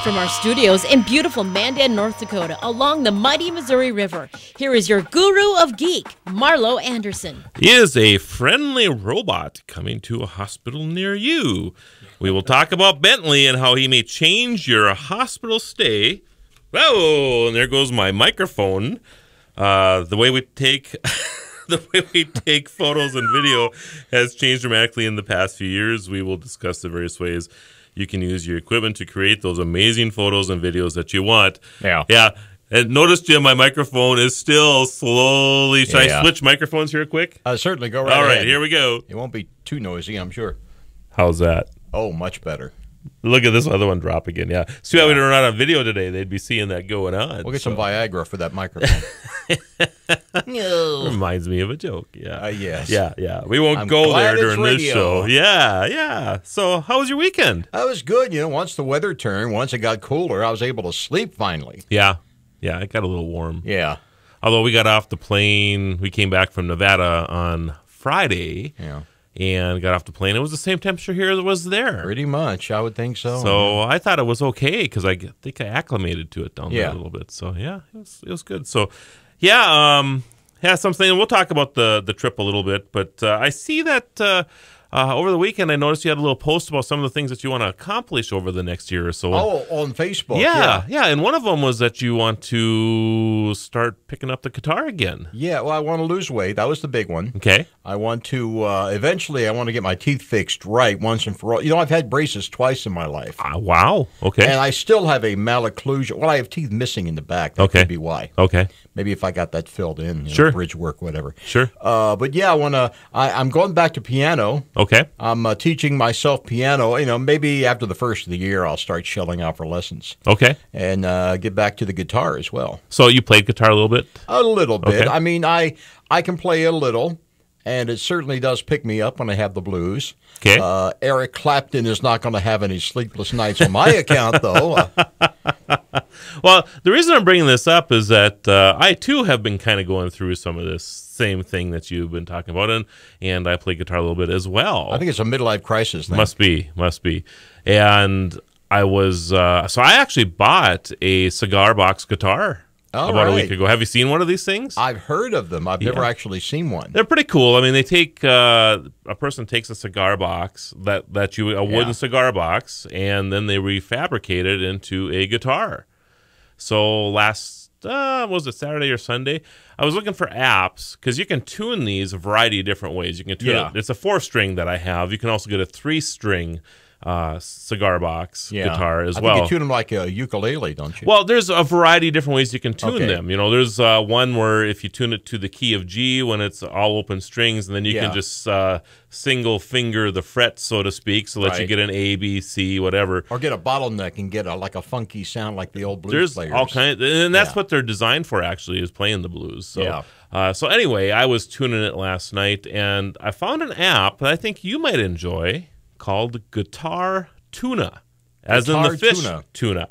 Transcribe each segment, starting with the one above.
from our studios in beautiful Mandan, North Dakota, along the mighty Missouri River. Here is your guru of geek, Marlo Anderson. He is a friendly robot coming to a hospital near you. We will talk about Bentley and how he may change your hospital stay. Whoa, and there goes my microphone. The way we take... The way we take photos and video has changed dramatically in the past few years. We will discuss the various ways you can use your equipment to create those amazing photos and videos that you want. Yeah. And notice, Jim, my microphone is still slowly... Should I switch microphones here quick? Certainly, go right All ahead. right, here we go. It won't be too noisy, I'm sure. How's that? Oh, much better. Look at this other one drop again. Yeah. See how we don't run on video today? They'd be seeing that going on. We'll get some Viagra for that microphone. Reminds me of a joke. Yeah. Yes. Yeah. We won't I'm go glad there it's during this radio. show. Yeah. So, how was your weekend? That was good. Once the weather turned, once it got cooler, I was able to sleep finally. Yeah. It got a little warm. Yeah. Although we got off the plane, we came back from Nevada on Friday. Yeah. And got off the plane. It was the same temperature here as it was there. Pretty much, I would think so. So I thought it was okay because I think I acclimated to it down there a little bit. So yeah, it was good. So something. We'll talk about the trip a little bit. But I see that over the weekend I noticed you had a little post about some of the things that you want to accomplish over the next year or so. Oh, on Facebook. Yeah. And one of them was that you want to start picking up the guitar again. Yeah, well, I want to lose weight. That was the big one. Okay. I want to, eventually, I want to get my teeth fixed right once and for all. I've had braces twice in my life. Wow. Okay. And I still have a malocclusion. Well, I have teeth missing in the back. That could be why. Okay. Maybe if I got that filled in, sure. Bridge work, whatever. Sure. But yeah, I'm going back to piano. Okay. I'm teaching myself piano. Maybe after the first of the year, I'll start shelling out for lessons. Okay. And get back to the guitar as well. So you played guitar a little bit? A little bit. Okay. I mean, I can play a little. And it certainly does pick me up when I have the blues. Okay. Eric Clapton is not going to have any sleepless nights on my account, though. Well, the reason I'm bringing this up is that I, too, have been kind of going through some of this same thing that you've been talking about, and I play guitar a little bit as well. I think it's a midlife crisis thing. Must be. And I was so I actually bought a cigar box guitar about a week ago. Have you seen one of these things? I've heard of them. I've never actually seen one. They're pretty cool. I mean, they take a person takes a cigar box a wooden cigar box, and then they refabricate it into a guitar. So last was it Saturday or Sunday? I was looking for apps because you can tune these a variety of different ways. You can tune it. It's a 4-string that I have. You can also get a 3-string cigar box guitar as well. You tune them like a ukulele, don't you? Well, there's a variety of different ways you can tune them. There's one where if you tune it to the key of G when it's all open strings, and then you can just single finger the frets, so to speak, so that you get an A, B, C, whatever. Or get a bottleneck and get a funky sound like the old blues players. There's all kinds, and that's what they're designed for, actually, is playing the blues. So, so anyway, I was tuning it last night, and I found an app that I think you might enjoy called Guitar Tuna, as in the fish tuna.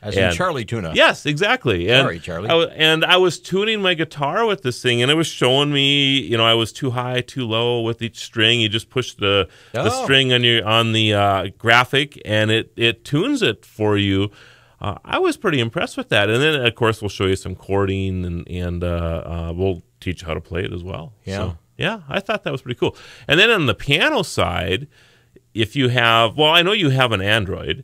As in Charlie Tuna. Yes, exactly. Sorry, Charlie. I was tuning my guitar with this thing, and it was showing me, I was too high, too low with each string. You just push the string on the graphic, and it tunes it for you. I was pretty impressed with that. And then, of course, we'll show you some chording, and we'll teach you how to play it as well. Yeah. So, yeah, I thought that was pretty cool. And then on the piano side, if you have, I know you have an Android.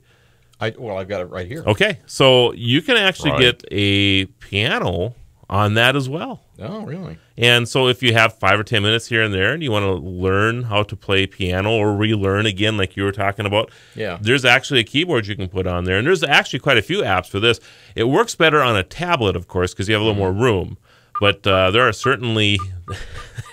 I've got it right here. Okay, so you can actually get a piano on that as well. Oh, really? And so if you have 5 or 10 minutes here and there and you want to learn how to play piano or relearn again like you were talking about, there's actually a keyboard you can put on there. And there's actually quite a few apps for this. It works better on a tablet, of course, because you have a little more room. But there are certainly...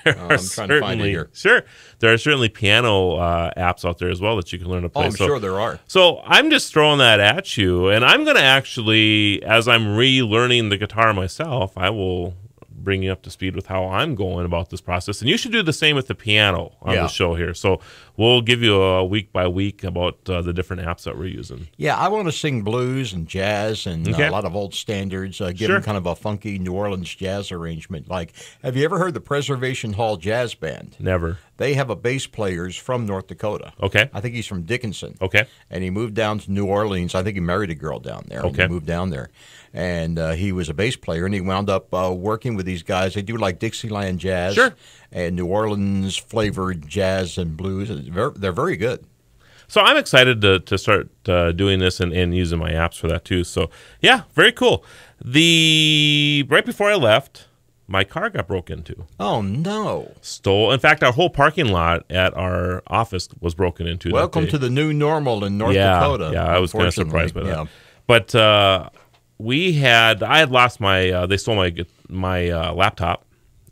I'm trying to find it here. Sure. There are certainly piano apps out there as well that you can learn to play. Oh, I'm sure there are. So I'm just throwing that at you, and I'm going to actually, as I'm relearning the guitar myself, I will bring you up to speed with how I'm going about this process. And you should do the same with the piano on the show here. So we'll give you a week by week about the different apps that we're using. Yeah, I want to sing blues and jazz and Okay. a lot of old standards, give Sure. them kind of a funky New Orleans jazz arrangement. Like, have you ever heard the Preservation Hall Jazz Band? Never. They have a bass player who's from North Dakota. Okay. I think he's from Dickinson. Okay. And he moved down to New Orleans. I think he married a girl down there. And Okay. he moved down there. And he was a bass player, and he wound up working with these guys. They do like Dixieland jazz Sure. and New Orleans flavored jazz and blues. They're very good. So I'm excited to start doing this and using my apps for that too. So yeah, very cool. Right before I left, my car got broke into. Oh, no. In fact, our whole parking lot at our office was broken into. that Welcome day. to the new normal in North Dakota. Yeah, I was kind of unfortunately. surprised by that. Yeah. But I had lost my. They stole my laptop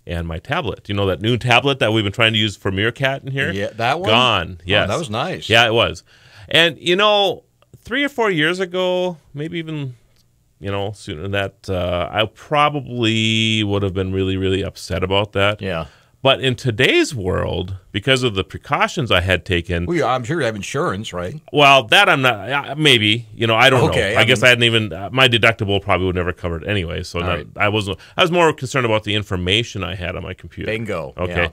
and my tablet. You know that new tablet that we've been trying to use for Meerkat in here? Yeah, that one? Gone. Yes, Oh, that was nice. Yeah, it was. And 3 or 4 years ago, maybe even sooner than that, I probably would have been really, really upset about that. Yeah. But in today's world, because of the precautions I had taken, Well, I'm sure you have insurance, right? well, that I'm not. Maybe I don't Okay, know. I I guess mean- I hadn't even. My deductible probably would never cover it anyway. So right. I was more concerned about the information I had on my computer. Bingo. Okay, Yeah.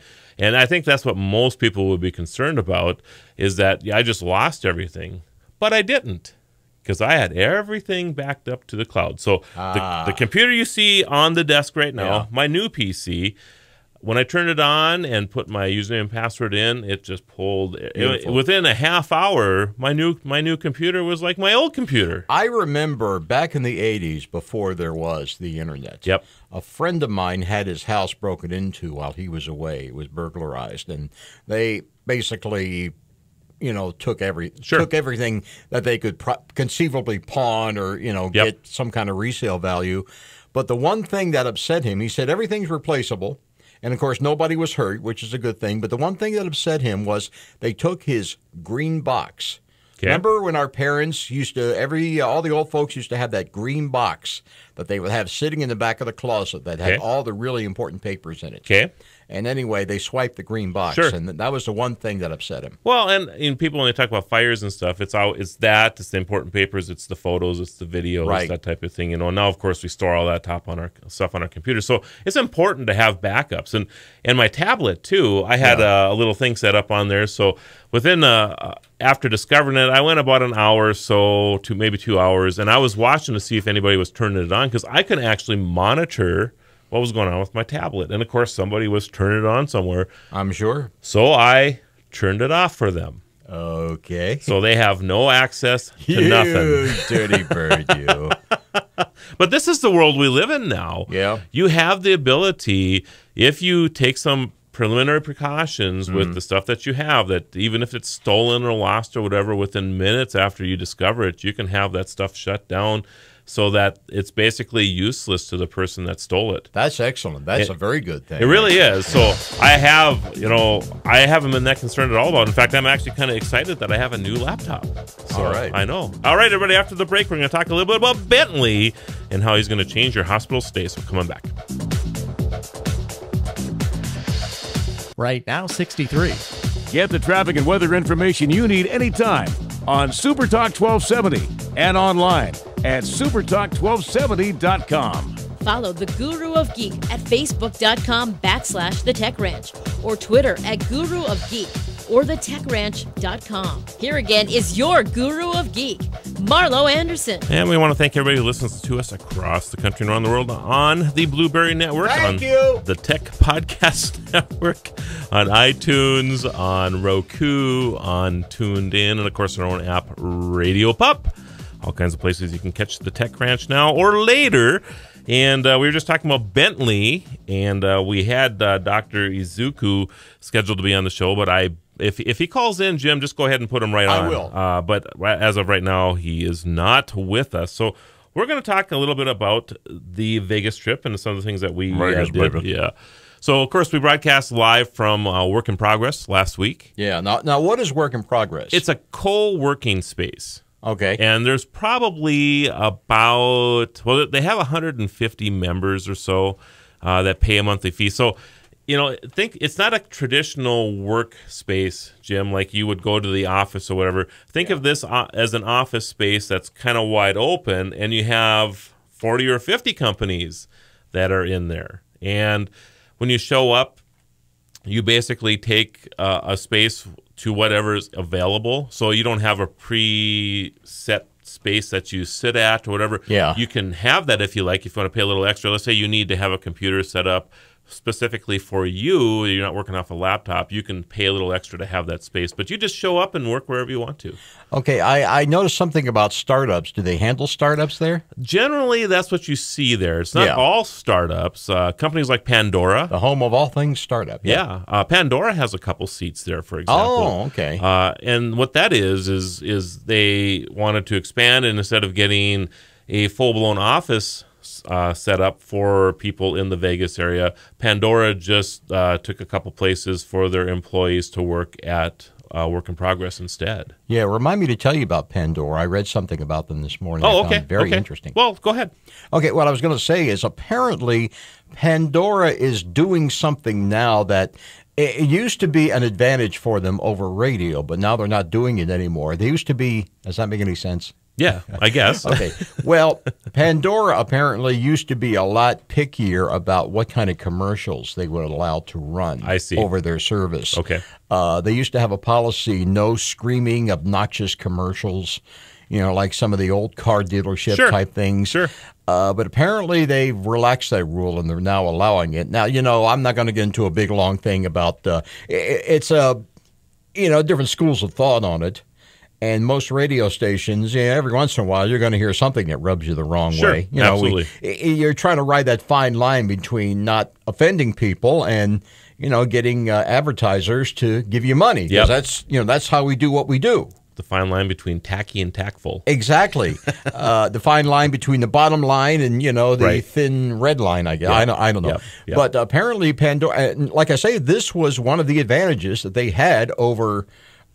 and I think that's what most people would be concerned about is that I just lost everything, but I didn't. Because I had everything backed up to the cloud. So the computer you see on the desk right now, Yeah. my new PC, when I turned it on and put my username and password in, it just pulled. Within a half hour, my new computer was like my old computer. I remember back in the 80s, before there was the internet. Yep. A friend of mine had his house broken into while he was away. It was burglarized, and they basically took everything that they could conceivably pawn or get some kind of resale value. But the one thing that upset him, he said everything's replaceable, and of course nobody was hurt, which is a good thing. But the one thing that upset him was they took his green box. Okay. Remember when our parents used to all the old folks used to have that green box that they would have sitting in the back of the closet that had Okay. all the really important papers in it. Okay. And anyway, they swiped the green box, Sure. and that was the one thing that upset him. Well, and people when they talk about fires and stuff, it's the important papers, it's the photos, it's the videos, Right. that type of thing. Now, of course, we store all that stuff on our computer, so it's important to have backups. And my tablet too, I had a little thing set up on there. So within after discovering it, I went about an hour or so to maybe 2 hours, and I was watching to see if anybody was turning it on because I could actually monitor what was going on with my tablet. And of course, somebody was turning it on somewhere. I'm sure. So I turned it off for them. Okay. So they have no access to nothing. You dirty bird, you. But this is the world we live in now. Yeah. You have the ability, if you take some preliminary precautions with the stuff that you have, that even if it's stolen or lost or whatever, within minutes after you discover it, you can have that stuff shut down so that it's basically useless to the person that stole it. That's excellent. That's a very good thing. It really is. So I haven't been that concerned at all about it. In fact, I'm actually kind of excited that I have a new laptop. So All right. I know. All right, everybody, after the break, we're going to talk a little bit about Bentley and how he's going to change your hospital stay. So come on back. Right now, 63. Get the traffic and weather information you need anytime on Super Talk 1270 and online at supertalk1270.com. Follow the Guru of Geek at facebook.com/The Tech Ranch or Twitter at Guru of Geek or thetechranch.com. Here again is your Guru of Geek, Marlo Anderson. And we want to thank everybody who listens to us across the country and around the world on the Blueberry Network, Thank on you. the Tech Podcast Network, on iTunes, on Roku, on Tuned In, and of course our own app, Radio Pup. All kinds of places you can catch the Tech Ranch now or later. And we were just talking about Bentley, and we had Dr. Izuku scheduled to be on the show, but if he calls in, Jim, just go ahead and put him right on. I will. But as of right now, he is not with us. So we're going to talk a little bit about the Vegas trip and some of the things that we Vegas, did. baby. Yeah. So, of course, we broadcast live from Work in Progress last week. Yeah. Now, what is work in progress? It's a co-working space. okay. And there's probably they have 150 members or so that pay a monthly fee. So think it's not a traditional workspace, Jim, like you would go to the office or whatever. Think of this as an office space that's kind of wide open, and you have 40 or 50 companies that are in there. And when you show up, you basically take a space to whatever's available. So you don't have a preset space that you sit at or whatever. Yeah. You can have that if you like, if you want to pay a little extra. Let's say you need to have a computer set up specifically for you, you're not working off a laptop, you can pay a little extra to have that space. But you just show up and work wherever you want to. Okay, I noticed something about startups. Do they handle startups there? Generally, that's what you see there. It's not all startups. Companies like Pandora. The home of all things startup. Yeah. Pandora has a couple seats there, for example. Oh, okay. And what that is they wanted to expand, and instead of getting a full-blown office set up for people in the Vegas area, Pandora just took a couple places for their employees to work at Work in Progress instead. Yeah, remind me to tell you about Pandora. I read something about them this morning. Oh, I found okay. it very interesting. Well, go ahead. Okay, what I was going to say is apparently Pandora is doing something now that it used to be an advantage for them over radio, but now they're not doing it anymore. They used to be, does that make any sense? Yeah, I guess. Okay. Well, Pandora apparently used to be a lot pickier about what kind of commercials they would allow to run over their service. Okay. They used to have a policy, no screaming, obnoxious commercials, like some of the old car dealership type things. Sure. But apparently they've relaxed that rule and they're now allowing it. Now, I'm not going to get into a big, long thing about it's different schools of thought on it. And most radio stations, every once in a while, you're going to hear something that rubs you the wrong way. Absolutely. You're trying to ride that fine line between not offending people and, getting advertisers to give you money. Because that's how we do what we do. The fine line between tacky and tactful. Exactly. The fine line between the bottom line and, the thin red line, I guess. Yep. I don't know. Yep. But apparently Pandora, like I say, this was one of the advantages that they had over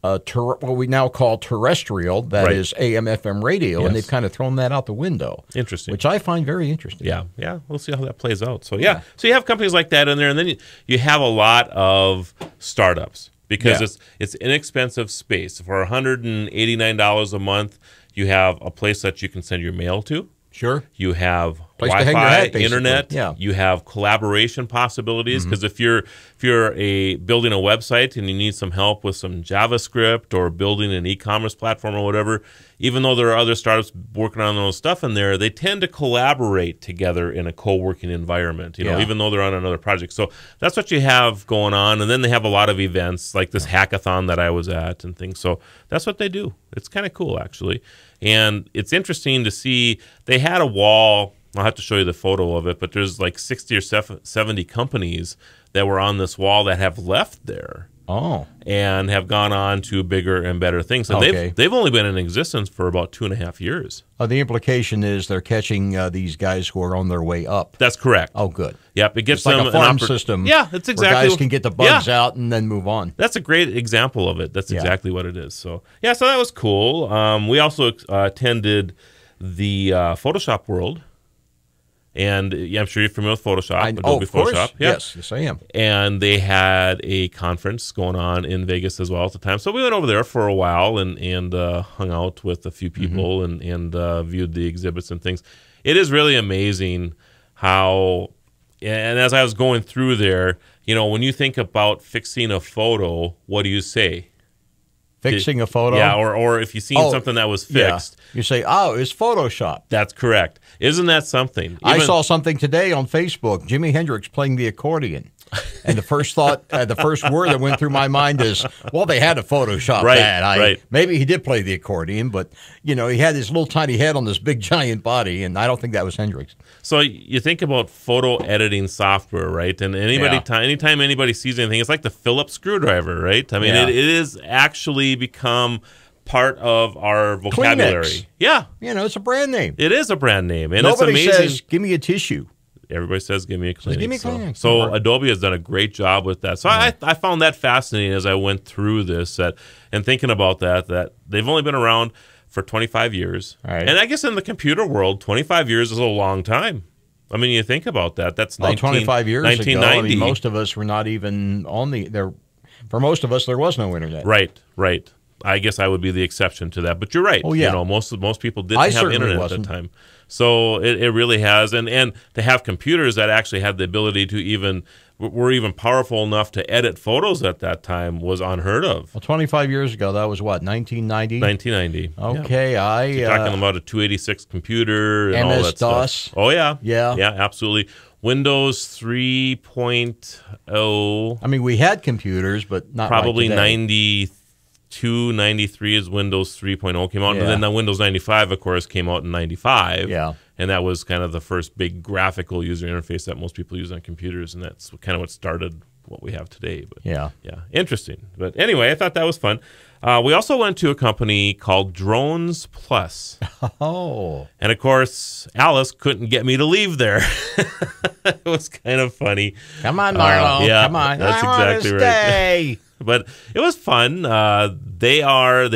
what we now call terrestrial, that is AM, FM radio, and they've kind of thrown that out the window. Interesting. Which I find very interesting. Yeah. We'll see how that plays out. So, so you have companies like that in there, and then you have a lot of startups because it's inexpensive space. For $189 a month, you have a place that you can send your mail to. Sure. You have place to hang your Wi-Fi, hat, basically. internet. Yeah. You have collaboration possibilities because if you're building a website and you need some help with some JavaScript or building an e-commerce platform or whatever, even though there are other startups working on those stuff in there, they tend to collaborate together in a co-working environment. Even though they're on another project. So that's what you have going on, and then they have a lot of events like this hackathon that I was at and things. So that's what they do. It's kind of cool, actually. And it's interesting to see, they had a wall, I'll have to show you the photo of it, but there's like 60 or 70 companies that were on this wall that have left there. Oh. And have gone on to bigger and better things. And they've only been in existence for about 2.5 years. The implication is they're catching these guys who are on their way up. That's correct. Oh, good. Yep, it gives it's like them a farm system. Yeah, it's exactly where guys can get the bugs out and then move on. That's a great example of it. That's exactly what it is. So so that was cool. We also attended the Photoshop World. And I'm sure you're familiar with Photoshop, Adobe Photoshop. Yeah. Yes, I am. And they had a conference going on in Vegas as well at the time. So we went over there for a while and hung out with a few people and viewed the exhibits and things. It is really amazing how, and as I was going through there, when you think about fixing a photo, what do you say? Fixing a photo? Yeah, or if you've seen something that was fixed. Yeah. You say, it's Photoshop. That's correct. Isn't that something? I saw something today on Facebook, Jimi Hendrix playing the accordion. And the first thought, the first word that went through my mind is, well, they had to Photoshop that. Maybe he did play the accordion, but, he had this little tiny head on this big giant body, and I don't think that was Hendrix. So you think about photo editing software, right? And anytime anybody sees anything, it's like the Phillips screwdriver, right? I mean, it is actually become part of our vocabulary. Kleenex. Yeah. It's a brand name. It is a brand name. And nobody it's amazing. Says, give me a tissue. Everybody says, give me a Kleenex. Give me a Kleenex. So Adobe has done a great job with that. So I found that fascinating as I went through this and thinking about that they've only been around for 25 years. Right. And I guess in the computer world, 25 years is a long time. I mean, you think about that. That's 25 years 1990. ago. I mean, most of us were not even on there. For most of us, there was no internet. Right. I guess I would be the exception to that, but you're right. Oh, yeah. You know, most people didn't have internet wasn't. at the time. So it really has, and to have computers that actually had the ability to were even powerful enough to edit photos at that time was unheard of. Well, 25 years ago, that was what, 1990? 1990. Okay, yeah. You're talking about a 286 computer and all that MS-DOS. stuff. Oh, yeah. Yeah. Yeah, absolutely. Windows 3.0. I mean, we had computers, but not probably like today. 92, 93 is Windows 3.0 came out. Yeah. And then the Windows 95, of course, came out in 95. Yeah. And that was kind of the first big graphical user interface that most people use on computers. And that's kind of what started what we have today. But Yeah. Interesting. But anyway, I thought that was fun. We also went to a company called Drones Plus. Oh. And of course, Alice couldn't get me to leave there. It was kind of funny. Come on, Marlo. Yeah, Come on. that's I wanna exactly right. stay. But it was fun. They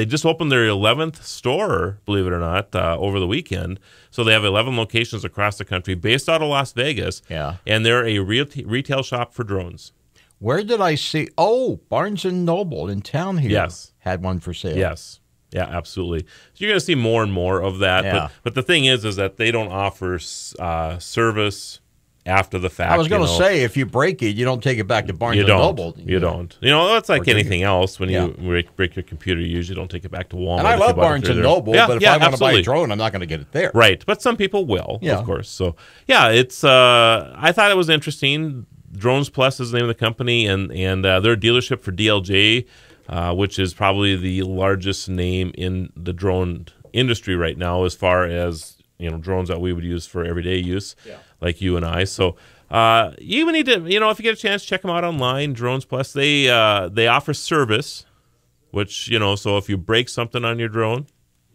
just opened their 11th store, believe it or not, over the weekend. So they have 11 locations across the country based out of Las Vegas. Yeah. And they're a retail shop for drones. Where did I see? Oh, Barnes & Noble in town here. Yes. Had one for sale. Yes. Yeah, absolutely. So you're going to see more and more of that. Yeah. But the thing is that they don't offer service after the fact. I was going to say, if you break it, you don't take it back to Barnes & Noble. You don't. You know, that's like Or anything else. When Yeah. you break your computer, you usually don't take it back to Walmart. And I if you love bought it Barnes through & there. Noble, Yeah, but if yeah, I want to buy absolutely. a drone, I'm not going to get it there. Right, but some people will, Yeah. of course. So, yeah, it's. I thought it was interesting. Drones Plus is the name of the company, and they're a dealership for DLJ, which is probably the largest name in the drone industry right now, as far as drones that we would use for everyday use, like you and I. So. You even need to, if you get a chance, check them out online. Drones Plus, they offer service, which so if you break something on your drone,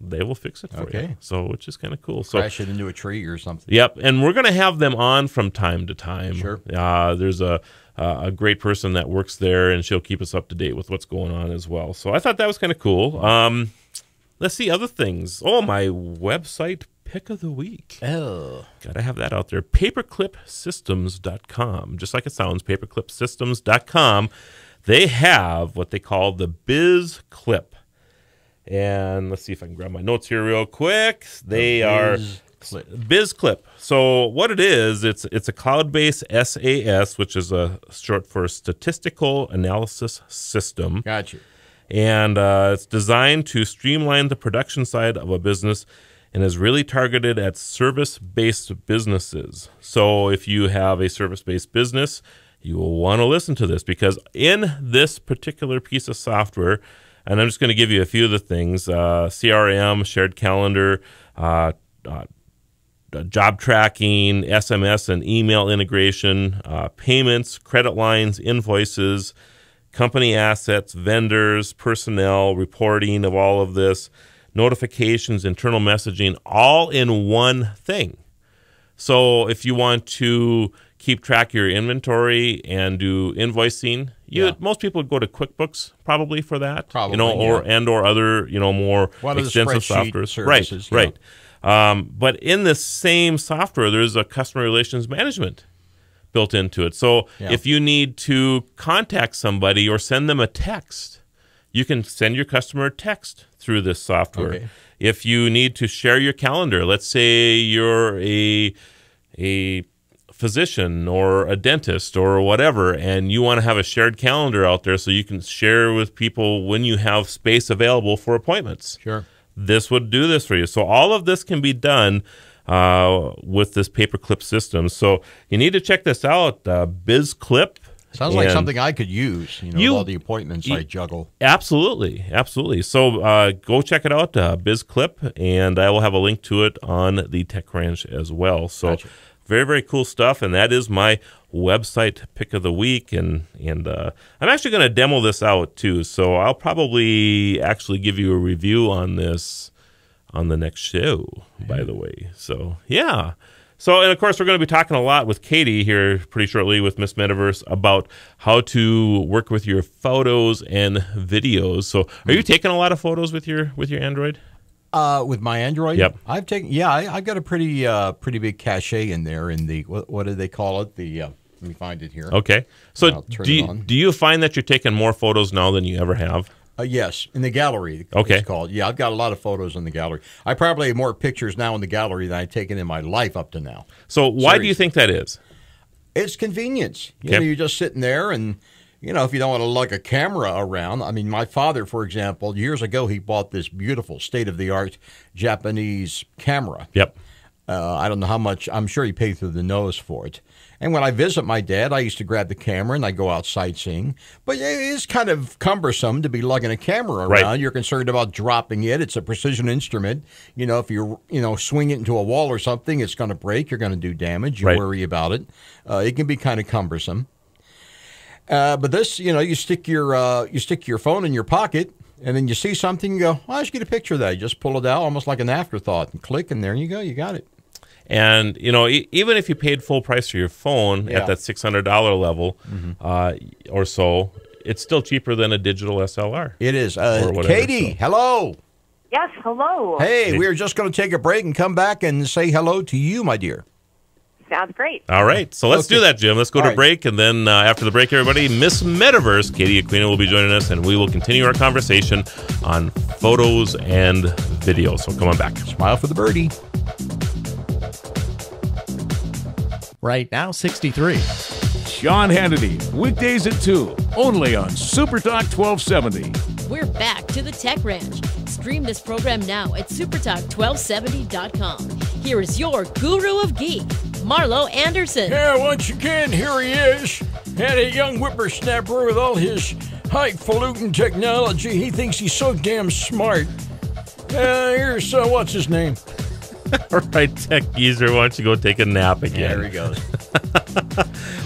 they will fix it for you. So, which is kind of cool. So Crash it into a tree or something. Yep, and we're going to have them on from time to time. Sure. There's a great person that works there, and she'll keep us up to date with what's going on as well. So I thought that was kind of cool. Let's see other things. Oh, my website pick of the week. Oh. Gotta have that out there. Paperclipsystems.com. Just like it sounds, paperclipsystems.com. They have what they call the Biz Clip. And let's see if I can grab my notes here real quick. They are Biz Clip. So what it is, it's a cloud-based SAS, which is a short for Statistical Analysis System. Gotcha. And it's designed to streamline the production side of a business and is really targeted at service-based businesses. So if you have a service-based business, you will want to listen to this, because in this particular piece of software, and I'm just going to give you a few of the things, CRM, shared calendar, job tracking, SMS and email integration, payments, credit lines, invoices, company assets, vendors, personnel, reporting of all of this, notifications, internal messaging, all in one thing. So if you want to keep track of your inventory and do invoicing, most people would go to QuickBooks probably for that. Probably, or other, more one extensive of the spreadsheet softwares. Services, Right. But in this same software, there's a customer relations management built into it. So if you need to contact somebody or send them a text, you can send your customer a text through this software. Okay. If you need to share your calendar, let's say you're a physician or a dentist or whatever, and you want to have a shared calendar out there so you can share with people when you have space available for appointments. Sure. This would do this for you. So all of this can be done with this paperclip system. So you need to check this out, BizClip. Sounds like something I could use, with all the appointments I juggle. Absolutely. So go check it out, BizClip, and I will have a link to it on the Tech Ranch as well. So very, very cool stuff, and that is my website pick of the week. And I'm actually going to demo this out too, so I'll probably actually give you a review on this on the next show, by the way. So, yeah. So, and of course, we're going to be talking a lot with Katie here pretty shortly with Miss Metaverse about how to work with your photos and videos. So, are you taking a lot of photos with your Android? With my Android, Yep. I've taken. Yeah, I've got a pretty big cache in there. In the what do they call it? The let me find it here. Okay. So I'll turn it on. do you find that you're taking more photos now than you ever have? Yes, in the gallery. Okay. It's called. Yeah, I've got a lot of photos in the gallery. I probably have more pictures now in the gallery than I've taken in my life up to now. So why do you think that is? It's convenience. You Okay. know, you're just sitting there and, you know, if you don't want to lug a camera around. I mean, my father, for example, years ago, he bought this beautiful state-of-the-art Japanese camera. Yep. I don't know how much. I'm sure he paid through the nose for it. And when I visit my dad, I used to grab the camera and I go out sightseeing. But it is kind of cumbersome to be lugging a camera around. Right. You're concerned about dropping it. It's a precision instrument. You know, if you swing it into a wall or something, it's going to break. You're going to do damage. You Right. worry about it. It can be kind of cumbersome. But this, you stick your phone in your pocket. And then you see something, you go, well, I should get a picture of that. You just pull it out almost like an afterthought and click, and there you go. You got it. And, even if you paid full price for your phone Yeah. at that $600 level or so, it's still cheaper than a digital SLR. It is. Or whatever, Katie, so. hello. Yes, hello. Hey, we are just going to take a break and come back and say hello to you, my dear. Sounds great. All right. So let's Okay. do that, Jim. Let's go All to right. break. And then after the break, everybody, Miss Metaverse, Katie Aquino, will be joining us. And we will continue our conversation on photos and video. So come on back. Smile for the birdie. Right now, 63. Sean Hannity, weekdays at 2, only on Super Talk 1270. We're back to the Tech Ranch. Stream this program now at supertalk1270.com. Here is your guru of geek, Marlo Anderson. Yeah, once again, here he is. Had a young whippersnapper with all his highfalutin technology. He thinks he's so damn smart. Here's, what's his name? All right, Tech Geezer, why don't you go take a nap again? There he goes.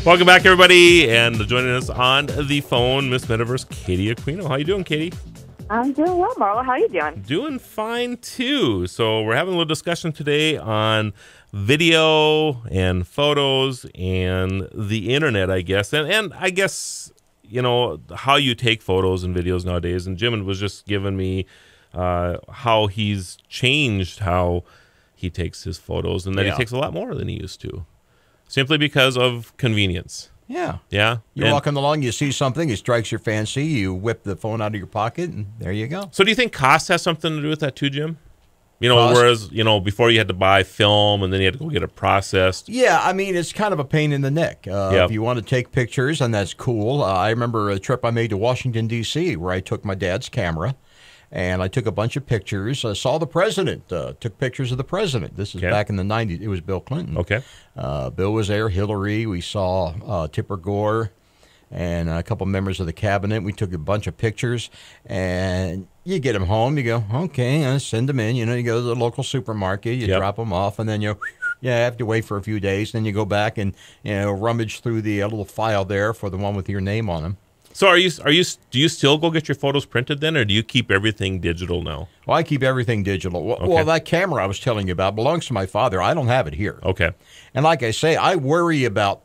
Welcome back, everybody. And joining us on the phone, Miss Metaverse, Katie Aquino. How you doing, Katie? I'm doing well, Marla. How are you doing? Doing fine, too. So we're having a little discussion today on video and photos and the internet, I guess. And I guess, how you take photos and videos nowadays. And Jim was just giving me how he's changed how he takes his photos and that Yeah. he takes a lot more than he used to, simply because of convenience. Yeah. Yeah. You're And walking along, you see something, it strikes your fancy, you whip the phone out of your pocket, and there you go. so do you think cost has something to do with that too, Jim? Cost? Whereas, before you had to buy film and then you had to go get it processed. Yeah, I mean, it's kind of a pain in the neck. Yep. If you want to take pictures, and that's cool. I remember a trip I made to Washington, D.C., where I took my dad's camera, and I took a bunch of pictures. Saw the president, took pictures of the president. This is Okay. back in the 90s. It was Bill Clinton. Okay. Bill was there, Hillary. We saw Tipper Gore and a couple members of the cabinet. We took a bunch of pictures, and you get them home. You go, okay, send them in. You go to the local supermarket, you Yep. drop them off, and then you have to wait for a few days. Then you go back and rummage through the little file there for the one with your name on them. So do you still go get your photos printed then, or do you keep everything digital now? Well, I keep everything digital. Okay. Well, that camera I was telling you about belongs to my father. I don't have it here. Okay. And like I say, I worry about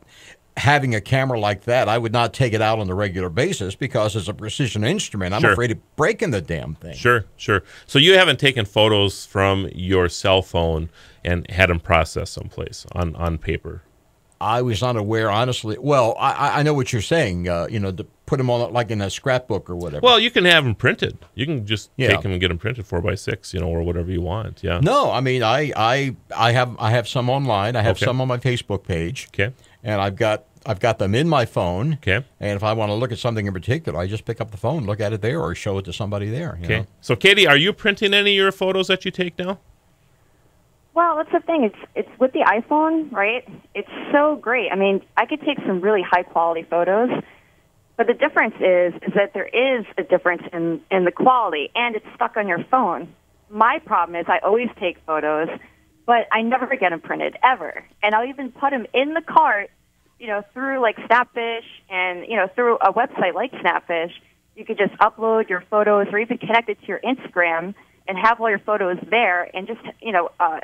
having a camera like that. I would not take it out on a regular basis because it's a precision instrument. I'm Sure. afraid of breaking the damn thing. Sure. So you haven't taken photos from your cell phone and had them processed someplace on paper? I was not aware, honestly. Well, I know what you're saying, to put them on like in a scrapbook or whatever. Well, you can have them printed. You can just Yeah. take them and get them printed 4x6, or whatever you want. Yeah. No, I mean, I have some online. I have Okay. some on my Facebook page. Okay. And I've got them in my phone. Okay. And if I want to look at something in particular, I just pick up the phone, look at it there, or show it to somebody there. you Okay. know? So, Katie, are you printing any of your photos that you take now? Well, that's the thing. It's with the iPhone, right? It's so great. I mean, I could take some really high quality photos, but the difference is that there is a difference in the quality, and it's stuck on your phone. My problem is I always take photos, but I never get them printed ever, and I'll even put them in the cart, through like Snapfish and through a website like Snapfish. You could just upload your photos, or even connect it to your Instagram and have all your photos there, and just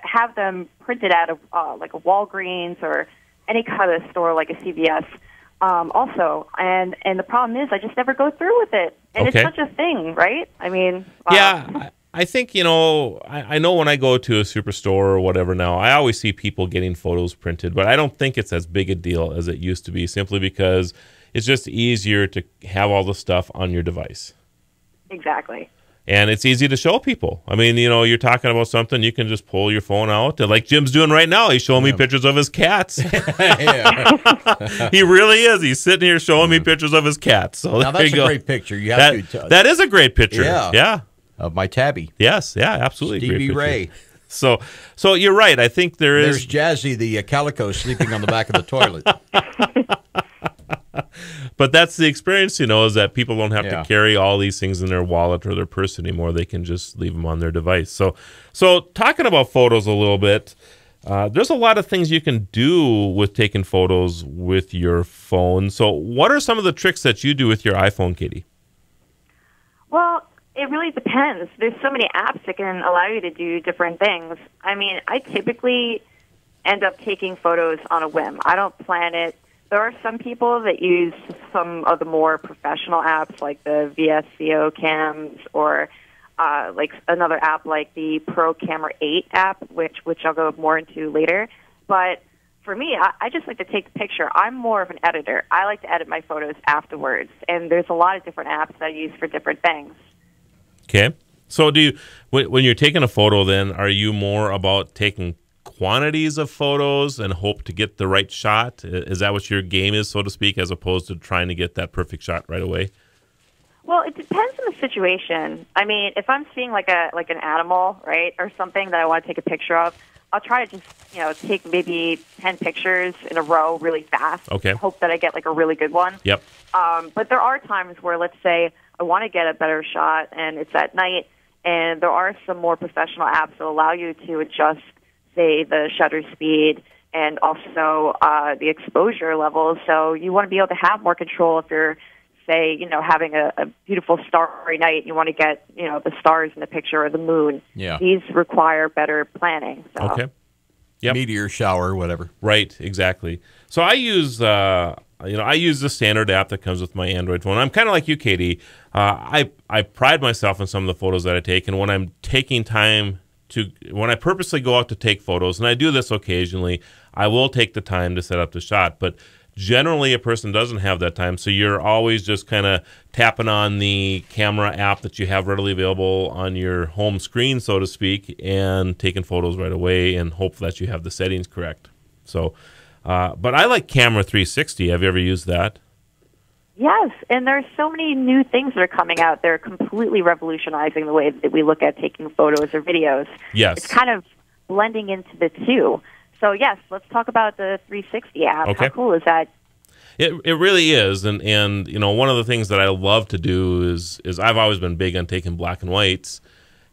have them printed out of like a Walgreens or any kind of store like a CVS. Also, and the problem is I just never go through with it, and Okay. it's such a thing, right? I mean, Yeah, I think, you know, I know when I go to a Superstore or whatever now, I always see people getting photos printed, but I don't think it's as big a deal as it used to be, simply because it's just easier to have all the stuff on your device. Exactly. And it's easy to show people. I mean, you know, you're talking about something, you can just pull your phone out. And like Jim's doing right now, he's showing me pictures of his cats. He really is. He's sitting here showing me pictures of his cats. So now, that's a great picture. You have that is a great picture. Yeah. Of my tabby. Yes, yeah, absolutely. Stevie Ray. So you're right. I think there's Jazzy, the calico, sleeping on the back of the toilet. But that's the experience, you know, is that people don't have to carry all these things in their wallet or their purse anymore. They can just leave them on their device. So talking about photos a little bit, there's a lot of things you can do with taking photos with your phone. So what are some of the tricks that you do with your iPhone, Katie? Well, it really depends. There's so many apps that can allow you to do different things. I mean, I typically end up taking photos on a whim. I don't plan it. There are some people that use some of the more professional apps like the VSCO cams or like another app like the Pro Camera 8 app, which I'll go more into later. But for me, I just like to take the picture. I'm more of an editor. I like to edit my photos afterwards, and there's a lot of different apps that I use for different things. Okay. So when you're taking a photo, then are you more about taking quantities of photos and hope to get the right shot? Is that what your game is, so to speak, as opposed to trying to get that perfect shot right away? Well, it depends on the situation. I mean, if I'm seeing like an animal, right, or something that I want to take a picture of, I'll try to just, take maybe 10 pictures in a row really fast. Okay. Hope that I get like a really good one. Yep. But there are times where, let's say, I want to get a better shot and it's at night, and there are some more professional apps that allow you to adjust, say, the shutter speed and also the exposure levels. So you want to be able to have more control if you're, say, having a beautiful starry night and you want to get, the stars in the picture or the moon. Yeah. These require better planning. So. Okay. Yep. Meteor shower, whatever. Right, exactly. So I use the standard app that comes with my Android phone. I'm kind of like you, Katie. I pride myself in some of the photos that I take, and when I'm taking time when I purposely go out to take photos, and I do this occasionally, I will take the time to set up the shot. But generally, a person doesn't have that time, so you're always just kind of tapping on the camera app that you have readily available on your home screen, so to speak, and taking photos right away and hope that you have the settings correct. So, but I like Camera 360. Have you ever used that? Yes, and there's so many new things that are coming out. They're completely revolutionizing the way that we look at taking photos or videos. Yes. It's kind of blending into the two. So, yes, let's talk about the 360 app. Okay. How cool is that? It really is, and one of the things that I love to do is I've always been big on taking black and whites,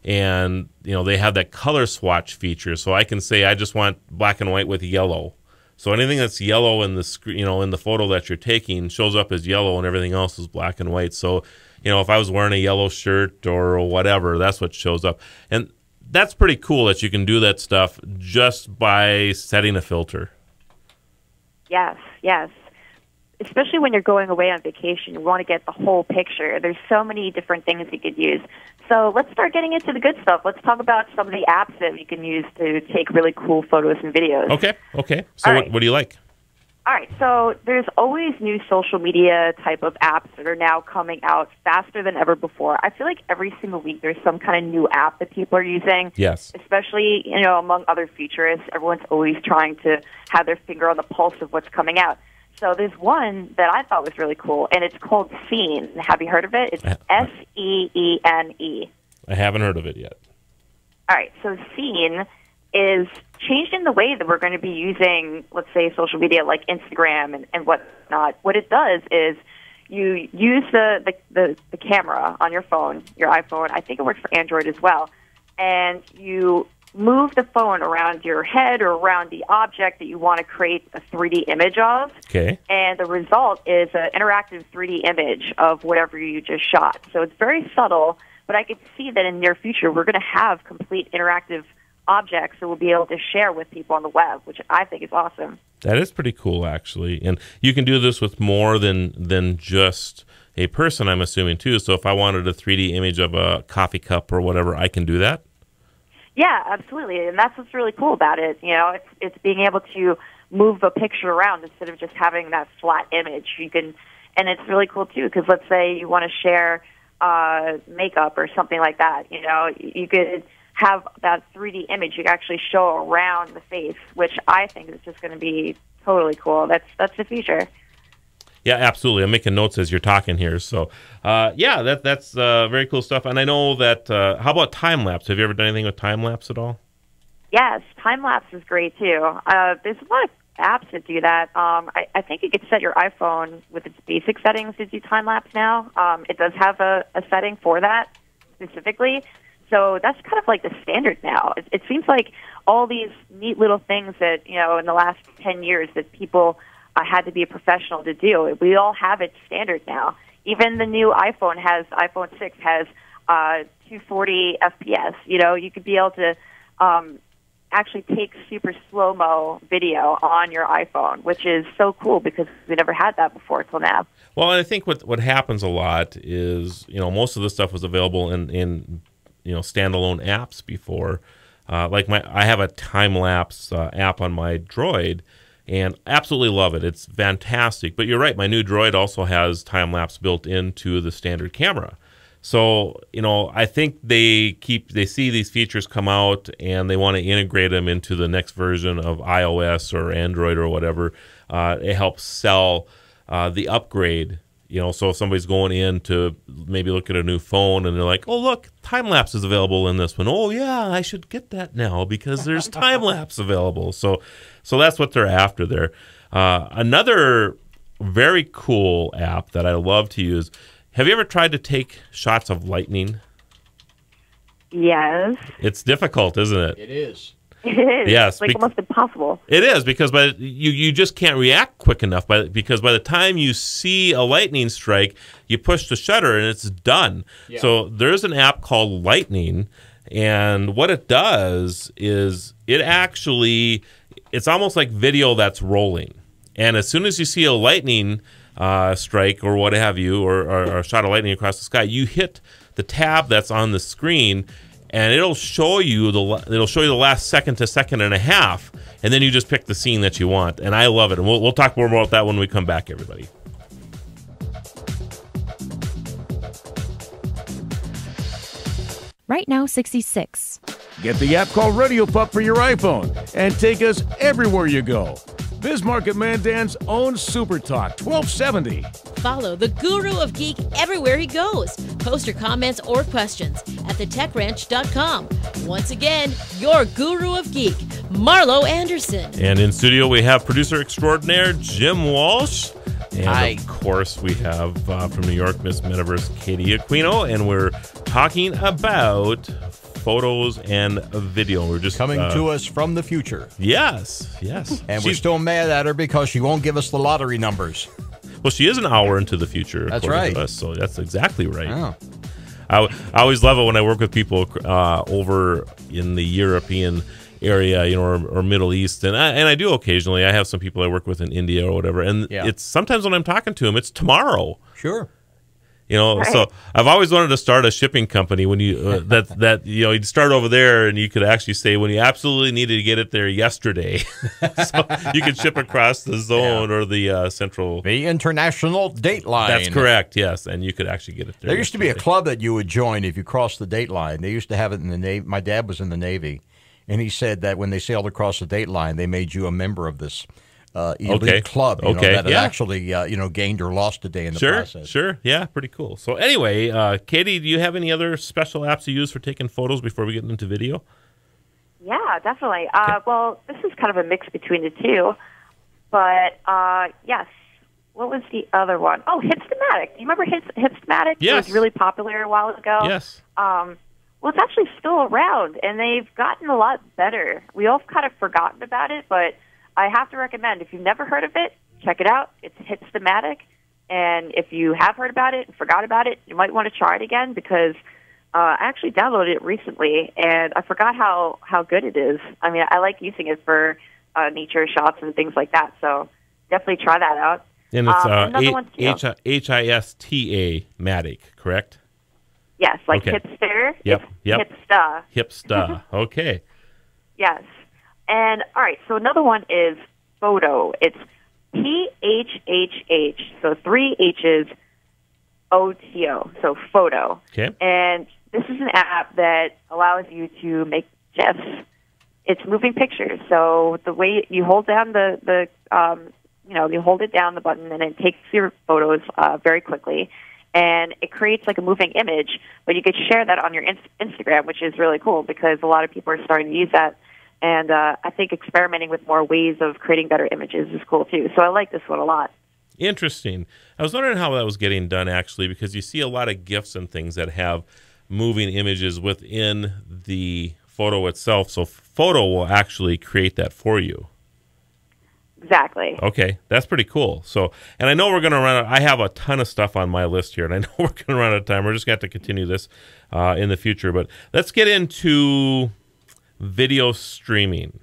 and they have that color swatch feature, so I can say I just want black and white with yellow. So anything that's yellow in the in the photo that you're taking shows up as yellow, and everything else is black and white. So if I was wearing a yellow shirt or whatever, that's what shows up, and that's pretty cool that you can do that stuff just by setting a filter. Yes, yes. Especially when you're going away on vacation, you want to get the whole picture. There's so many different things you could use. So let's start getting into the good stuff. Let's talk about some of the apps that you can use to take really cool photos and videos. Okay. So right. What do you like? All right, so there's always new social media type of apps that are now coming out faster than ever before. I feel like every single week there's some kind of new app that people are using. Yes. Especially, among other futurists, everyone's always trying to have their finger on the pulse of what's coming out. So there's one that I thought was really cool, and it's called Scene. Have you heard of it? It's SEENE. I haven't heard of it yet. All right, so Scene is changing the way that we're going to be using, let's say, social media like Instagram and whatnot. What it does is you use the camera on your phone, your iPhone. I think it works for Android as well. And you move the phone around your head or around the object that you want to create a 3D image of. Okay. And the result is an interactive 3D image of whatever you just shot. So it's very subtle, but I could see that in the near future we're going to have complete interactive objects that we'll be able to share with people on the web, which I think is awesome. That is pretty cool, actually. And you can do this with more than just a person, I'm assuming, too. So if I wanted a 3D image of a coffee cup or whatever, I can do that? Yeah, absolutely. And that's what's really cool about it. You know, it's being able to move a picture around instead of just having that flat image. You can, and it's really cool, too, because let's say you want to share makeup or something like that. You know, you could have that 3D image you can actually show around the face, which I think is just going to be totally cool. That's the future. Yeah, absolutely. I'm making notes as you're talking here. So, that's very cool stuff. And I know that, how about time-lapse? Have you ever done anything with time-lapse at all? Yes, time-lapse is great, too. There's a lot of apps that do that. I think you could set your iPhone with its basic settings to do time-lapse now. It does have a setting for that specifically. So that's kind of like the standard now. It seems like all these neat little things that, you know, in the last 10 years that people had to be a professional to do, we all have it standard now. Even the new iPhone 6 has 240 FPS. You know, you could be able to actually take super slow-mo video on your iPhone, which is so cool because we never had that before till now. Well, I think what happens a lot is, you know, most of this stuff was available in standalone apps before. I have a time-lapse app on my Droid, and absolutely love it. It's fantastic. But you're right, my new Droid also has time-lapse built into the standard camera. So, you know, I think they see these features come out and they want to integrate them into the next version of iOS or Android or whatever. It helps sell the upgrade. You know, so if somebody's going in to maybe look at a new phone and they're like, oh, look, time-lapse is available in this one. Oh, yeah, I should get that now because there's time-lapse available. So that's what they're after there. Another very cool app that I love to use, have you ever tried to take shots of lightning? Yes. It's difficult, isn't it? It is. It is. Yes, it's almost impossible. It is, because you just can't react quick enough. Because by the time you see a lightning strike, you push the shutter and it's done. Yeah. So there's an app called Lightning, and what it does is it's almost like video that's rolling. And as soon as you see a lightning strike or what have you, or a shot of lightning across the sky, you hit the tab that's on the screen, and it'll show you the last second to second and a half, and then you just pick the scene that you want. And I love it. And we'll talk more about that when we come back, everybody. Right now, 66. Get the app called Radio Pup for your iPhone and take us everywhere you go. Bismarck Mandan's own Super Talk 1270. Follow the Guru of Geek everywhere he goes. Post your comments or questions at thetechranch.com. Once again, your Guru of Geek, Marlo Anderson. And in studio, we have producer extraordinaire Jim Walsh. And Hi. Of course, we have from New York, Miss Metaverse Katie Aquino. And we're talking about photos and video. We're just coming to us from the future. Yes. And we're still mad at her because she won't give us the lottery numbers. Well, she is an hour into the future. That's right. To us, so that's exactly right. Oh. I always love it when I work with people over in the European area, you know, or Middle East, and I do occasionally. I have some people I work with in India or whatever, and it's sometimes when I'm talking to them, it's tomorrow. Sure. You know, right. So I've always wanted to start a shipping company when you that you know, you'd start over there and you could actually say when you absolutely needed to get it there yesterday, so you could ship across the zone or the central, the international date line. That's correct. Yes, and you could actually get it there. There used to be a club that you would join if you crossed the date line. They used to have it in the Navy. My dad was in the Navy, and he said that when they sailed across the date line, they made you a member of this elite club, you know, that had actually gained or lost a day in the process. Sure, yeah, pretty cool. So anyway, Katie, do you have any other special apps you use for taking photos before we get into video? Yeah, definitely. Well, this is kind of a mix between the two, but yes. What was the other one? Oh, Hipstamatic. Do you remember Hipstamatic? Yes. It was really popular a while ago. Yes. Well, it's actually still around, and they've gotten a lot better. We all kind of forgotten about it, but I have to recommend, if you've never heard of it, check it out. It's Hipstamatic, and if you have heard about it and forgot about it, you might want to try it again, because I actually downloaded it recently, and I forgot how good it is. I mean, I like using it for nature shots and things like that, so definitely try that out. And it's another one too. HISTA, Matic, correct? Yes, like Okay. hipster. Yep, It's yep. Hipsta. Hipsta. Okay. Yes. And all right, so another one is Photo. It's PHHH, so 3 H's, OTO, so Photo. Okay. And this is an app that allows you to make GIFs. It's moving pictures. So the way you hold down you hold it down the button, and it takes your photos very quickly, and it creates like a moving image. But you could share that on your Instagram, which is really cool because a lot of people are starting to use that. And I think experimenting with more ways of creating better images is cool too. So I like this one a lot. Interesting. I was wondering how that was getting done, actually, because you see a lot of GIFs and things that have moving images within the photo itself. So Photo will actually create that for you. Exactly. Okay, that's pretty cool. So, and I know we're going to run out. I have a ton of stuff on my list here, and I know we're going to run out of time. We're just going to have to continue this in the future. But let's get into video streaming,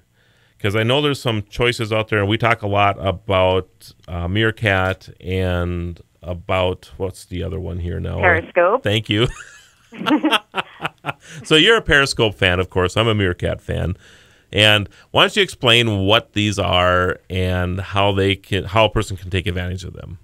because I know there's some choices out there, and we talk a lot about Meerkat and about, what's the other one here now? Periscope. Thank you. So you're a Periscope fan, of course. I'm a Meerkat fan. And why don't you explain what these are and how a person can take advantage of them?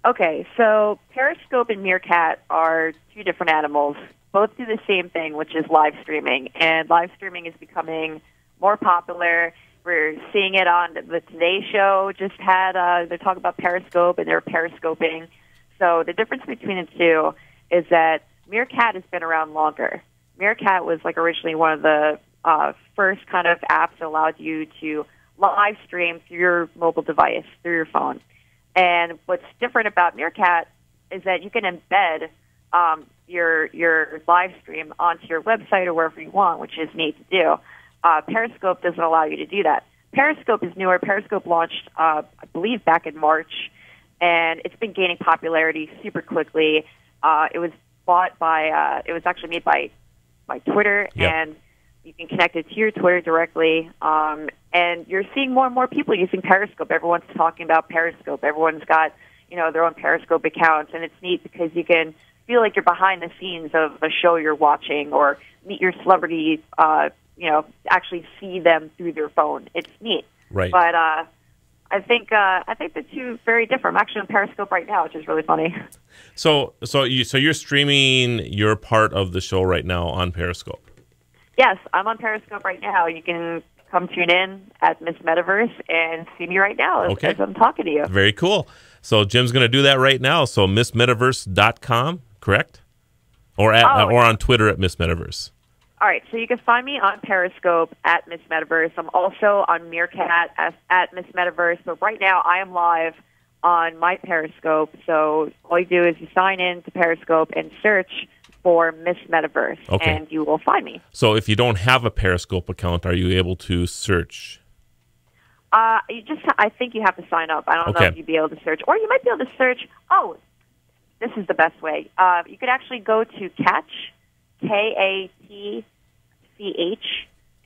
Okay, so Periscope and Meerkat are two different animals. Both do the same thing, which is live streaming. And live streaming is becoming more popular. We're seeing it on the Today Show. Just had they're talking about Periscope, and they're periscoping. So the difference between the two is that Meerkat has been around longer. Meerkat was like originally one of the first kind of apps that allowed you to live stream through your mobile device, through your phone. And what's different about Meerkat is that you can embed your live stream onto your website or wherever you want, which is neat to do. Periscope doesn't allow you to do that. Periscope is newer. Periscope launched, I believe, back in March, and it's been gaining popularity super quickly. It was bought by, it was actually made by Twitter, Yep. and you can connect it to your Twitter directly. And you're seeing more and more people using Periscope. Everyone's talking about Periscope. Everyone's got, their own Periscope accounts, and it's neat because you can feel like you're behind the scenes of a show you're watching, or meet your celebrity, actually see them through their phone. It's neat. Right. But I think the two very different. I'm actually on Periscope right now, which is really funny. So you're streaming your part of the show right now on Periscope. Yes, I'm on Periscope right now. You can come tune in at Miss Metaverse and see me right now as I'm talking to you. Very cool. So Jim's going to do that right now. So MissMetaverse.com, correct? Or on Twitter at Miss Metaverse. All right, so you can find me on Periscope at Miss Metaverse. I'm also on Meerkat at Miss Metaverse. But right now I am live on my Periscope. So all you do is you sign in to Periscope and search for Miss Metaverse, and you will find me. So if you don't have a Periscope account, are you able to search? I think you have to sign up. I don't know if you'd be able to search, or you might be able to search. Oh, this is the best way. You could actually go to Catch, KATCH,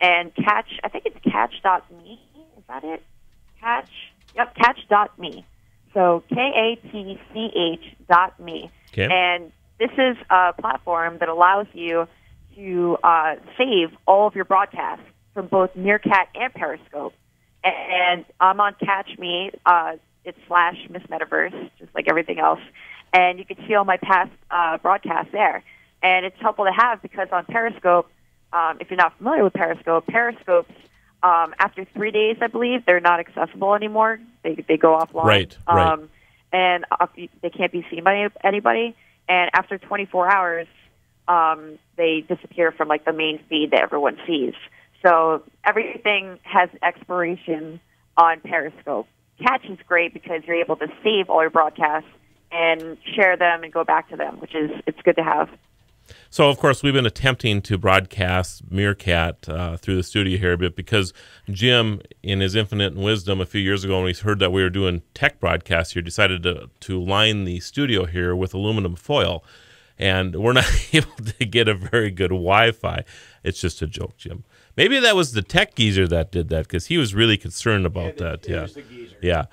and Catch. I think it's catch.me. Is that it? Catch. Yep, catch.me. So KATCH.me. Okay. And this is a platform that allows you to save all of your broadcasts from both Meerkat and Periscope. And I'm on Catch Me. It's / Miss Metaverse, just like everything else. And you can see all my past broadcasts there. And it's helpful to have because on Periscope, if you're not familiar with Periscopes, after 3 days, I believe, they're not accessible anymore. They go offline. Right. And they can't be seen by anybody. And after 24 hours, they disappear from like the main feed that everyone sees. So everything has expiration on Periscope. Catch is great because you're able to save all your broadcasts and share them and go back to them, which is it's good to have. So, of course, we've been attempting to broadcast Meerkat through the studio here, but because Jim, in his infinite wisdom a few years ago, when he heard that we were doing tech broadcasts here, decided to line the studio here with aluminum foil, and we're not able to get a very good Wi-Fi. It's just a joke, Jim. Maybe that was the tech geezer that did that, because he was really concerned about that. It was the geezer. Yeah.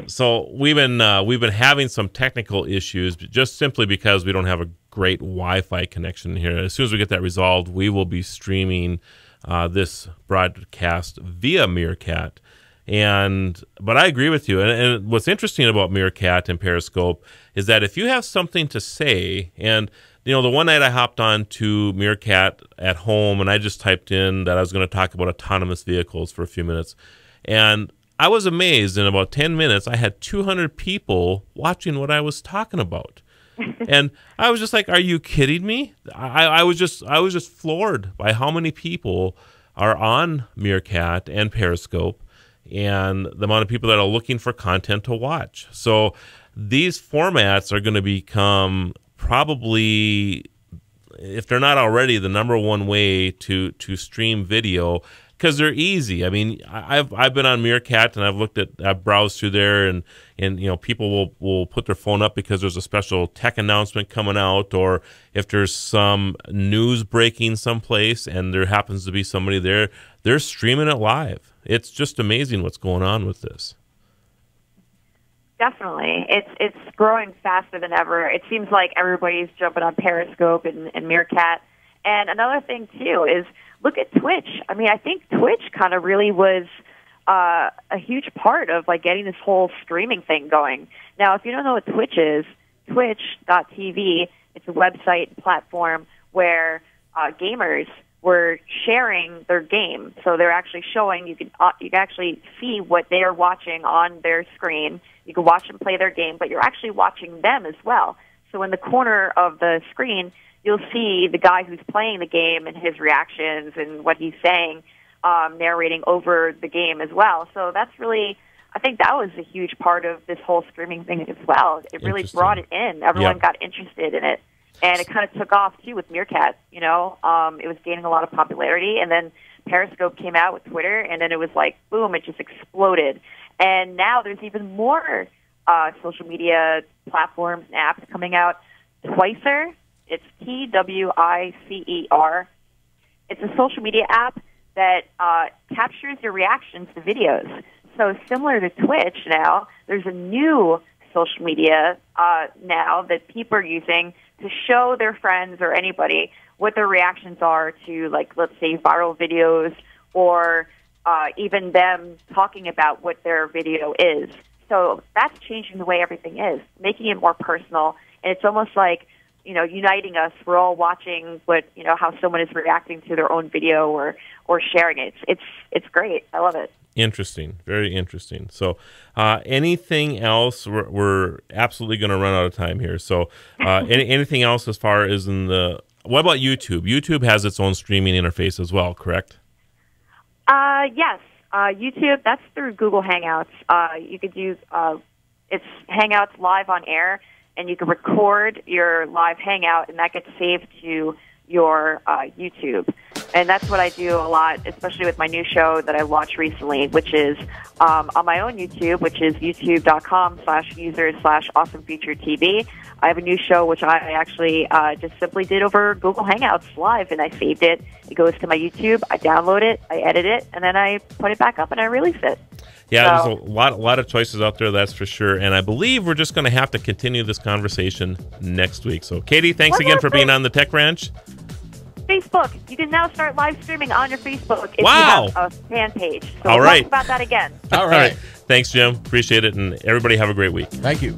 So we've been having some technical issues just simply because we don't have a great Wi-Fi connection here. As soon as we get that resolved, we will be streaming this broadcast via Meerkat. But I agree with you. And what's interesting about Meerkat and Periscope is that if you have something to say, and the one night I hopped on to Meerkat at home and I just typed in that I was going to talk about autonomous vehicles for a few minutes, and I was amazed. In about 10 minutes, I had 200 people watching what I was talking about. And I was just like, "Are you kidding me?" I was just floored by how many people are on Meerkat and Periscope, and the amount of people that are looking for content to watch. So these formats are going to become probably, if they're not already, the number one way to stream video, because they're easy. I mean, I've been on Meerkat and I've browsed through there, and people will put their phone up because there's a special tech announcement coming out, or if there's some news breaking someplace and there happens to be somebody there, they're streaming it live. It's just amazing what's going on with this. Definitely. It's growing faster than ever. It seems like everybody's jumping on Periscope and Meerkat. And another thing, too, is look at Twitch. I mean, I think Twitch kind of really was a huge part of getting this whole streaming thing going. Now, if you don't know what Twitch is, twitch.tv, it's a website platform where gamers were sharing their game. So they're actually showing, you can actually see what they are watching on their screen. You can watch them play their game, but you're actually watching them as well. So in the corner of the screen, you'll see the guy who's playing the game and his reactions and what he's saying, narrating over the game as well. So that's really, I think that was a huge part of this whole streaming thing as well. It really brought it in. Everyone got interested in it. And it kind of took off, too, with Meerkat, It was gaining a lot of popularity. And then Periscope came out with Twitter, and then it was like, boom, it just exploded. And now there's even more social media platforms and apps coming out. Twicer, it's Twicer. It's a social media app that captures your reactions to videos. So similar to Twitch now, there's a new social media now that people are using to show their friends or anybody what their reactions are to, let's say, viral videos, or even them talking about what their video is. So that's changing the way everything is, making it more personal. And it's almost like, uniting us. We're all watching how someone is reacting to their own video or sharing it. It's great. I love it. Interesting. Very interesting. So anything else? We're absolutely going to run out of time here. So anything else as far as what about YouTube? YouTube has its own streaming interface as well, correct? Yes. YouTube, that's through Google Hangouts. You could use it's Hangouts live on air, and you can record your live Hangout, and that gets saved to your YouTube. And that's what I do a lot, especially with my new show that I launched recently, which is on my own YouTube, which is youtube.com/users/awesomefeaturetv. I have a new show which I actually just simply did over Google Hangouts live, and I saved it. It goes to my YouTube. I download it, I edit it, and then I put it back up and I release it. Yeah, there's a lot of choices out there, that's for sure. And I believe we're just going to have to continue this conversation next week. So, Katie, thanks again for being on the Tech Ranch. Facebook. You can now start live streaming on your Facebook if you have a fan page. So All right. we'll talk about that again. All right. Thanks, Jim. Appreciate it. And everybody have a great week. Thank you.